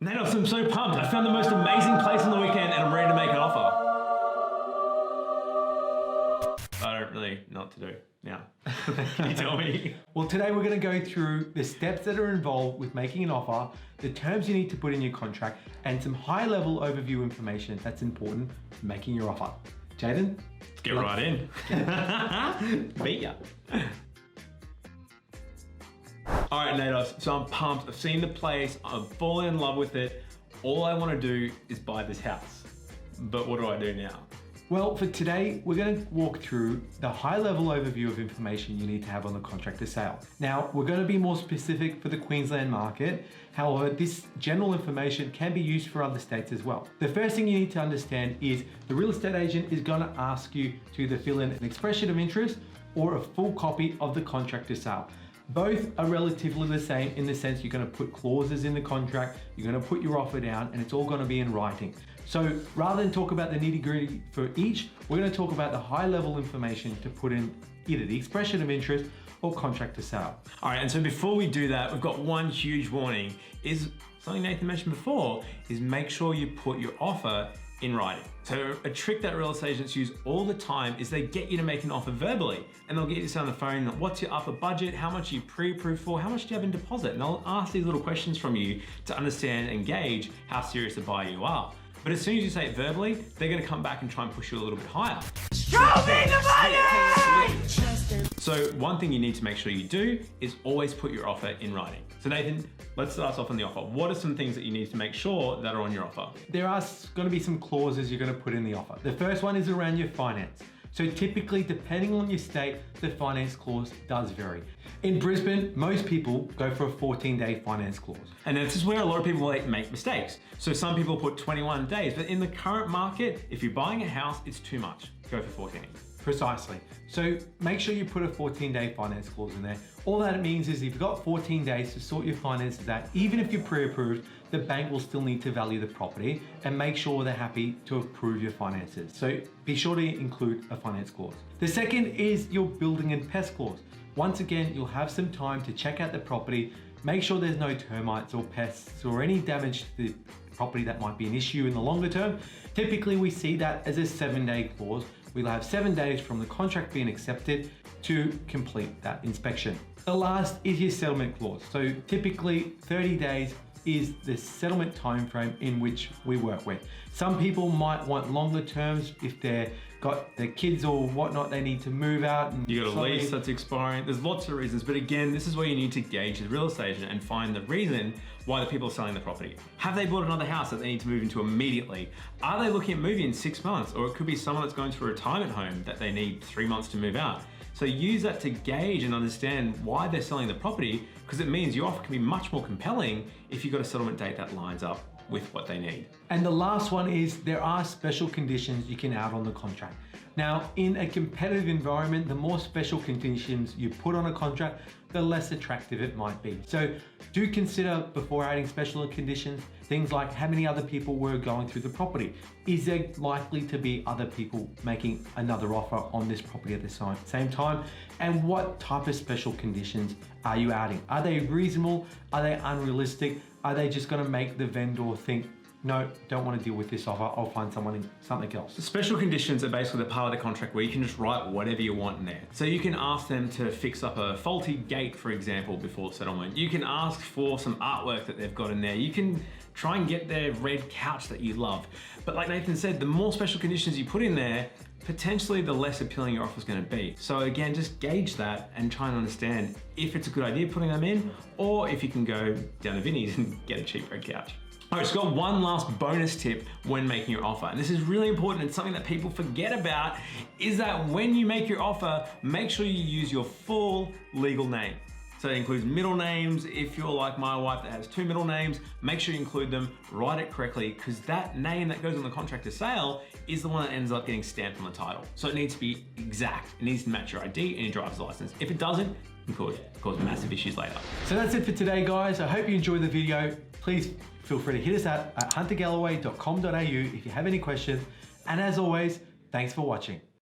Nados, I'm so pumped. I found the most amazing place on the weekend and I'm ready to make an offer. I don't really know what to do now. Can you tell me? Well, today we're going to go through the steps that are involved with making an offer, the terms you need to put in your contract, and some high-level overview information that's important for making your offer. Jaden? Let's get right in. Beat ya. All right, Nados, so I'm pumped. I've seen the place, I've fallen in love with it. All I want to do is buy this house. But what do I do now? Well, for today, we're going to walk through the high-level overview of information you need to have on the contract to sale. Now, we're going to be more specific for the Queensland market. However, this general information can be used for other states as well. The first thing you need to understand is the real estate agent is going to ask you to either fill in an expression of interest or a full copy of the contract to sale. Both are relatively the same in the sense you're going to put clauses in the contract, you're going to put your offer down, and it's all going to be in writing. So rather than talk about the nitty-gritty for each, we're going to talk about the high-level information to put in either the expression of interest or contract to sale. All right, and so before we do that, we've got one huge warning. Is something Nathan mentioned before, is make sure you put your offer in writing. So a trick that real estate agents use all the time is they get you to make an offer verbally, and they'll get you to say on the phone, what's your upper budget? How much are you pre-approved for? How much do you have in deposit? And they'll ask these little questions from you to understand and gauge how serious a buyer you are. But as soon as you say it verbally, they're gonna come back and try and push you a little bit higher. Show me the money! So one thing you need to make sure you do is always put your offer in writing. So Nathan, let's start us off on the offer. What are some things that you need to make sure that are on your offer? There are going to be some clauses you're going to put in the offer. The first one is around your finance. So typically, depending on your state, the finance clause does vary. In Brisbane, most people go for a 14-day finance clause. And this is where a lot of people make mistakes. So some people put 21 days, but in the current market, if you're buying a house, it's too much. Go for 14. Precisely. So make sure you put a 14-day finance clause in there. All that it means is if you've got 14 days to sort your finances out, even if you're pre-approved, the bank will still need to value the property and make sure they're happy to approve your finances. So be sure to include a finance clause. The second is your building and pest clause. Once again, you'll have some time to check out the property, make sure there's no termites or pests or any damage to the property that might be an issue in the longer term. Typically, we see that as a 7-day clause. We'll have 7 days from the contract being accepted to complete that inspection. The last is your settlement clause. So typically 30 days is the settlement time frame in which we work with. Some people might want longer terms if they've got their kids or whatnot, they need to move out. And you got a lease that's expiring. There's lots of reasons, but again, this is where you need to gauge the real estate agent and find the reason why the people are selling the property. Have they bought another house that they need to move into immediately? Are they looking at moving in 6 months? Or it could be someone that's going to a retirement home that they need 3 months to move out. So use that to gauge and understand why they're selling the property, because it means your offer can be much more compelling if you've got a settlement date that lines up with what they need. And the last one is there are special conditions you can add on the contract. Now, in a competitive environment, the more special conditions you put on a contract, the less attractive it might be. So do consider before adding special conditions, things like how many other people were going through the property. Is there likely to be other people making another offer on this property at the same time? And what type of special conditions are you adding? Are they reasonable? Are they unrealistic? Are they just gonna make the vendor think, no, don't want to deal with this offer, I'll find something else. The special conditions are basically the part of the contract where you can just write whatever you want in there. So you can ask them to fix up a faulty gate, for example, before settlement. You can ask for some artwork that they've got in there. You can try and get their red couch that you love. But like Nathan said, the more special conditions you put in there, potentially the less appealing your offer is going to be. So again, just gauge that and try and understand if it's a good idea putting them in, or if you can go down to Vinnie's and get a cheap red couch. All right, so got one last bonus tip when making your offer. And this is really important. It's something that people forget about, is that when you make your offer, make sure you use your full legal name. So it includes middle names. If you're like my wife that has 2 middle names, make sure you include them, write it correctly, because that name that goes on the contract to sale is the one that ends up getting stamped on the title. So it needs to be exact. It needs to match your ID and your driver's license. If it doesn't, it can cause massive issues later. So that's it for today, guys. I hope you enjoyed the video. Please feel free to hit us at huntergalloway.com.au if you have any questions. And as always, thanks for watching.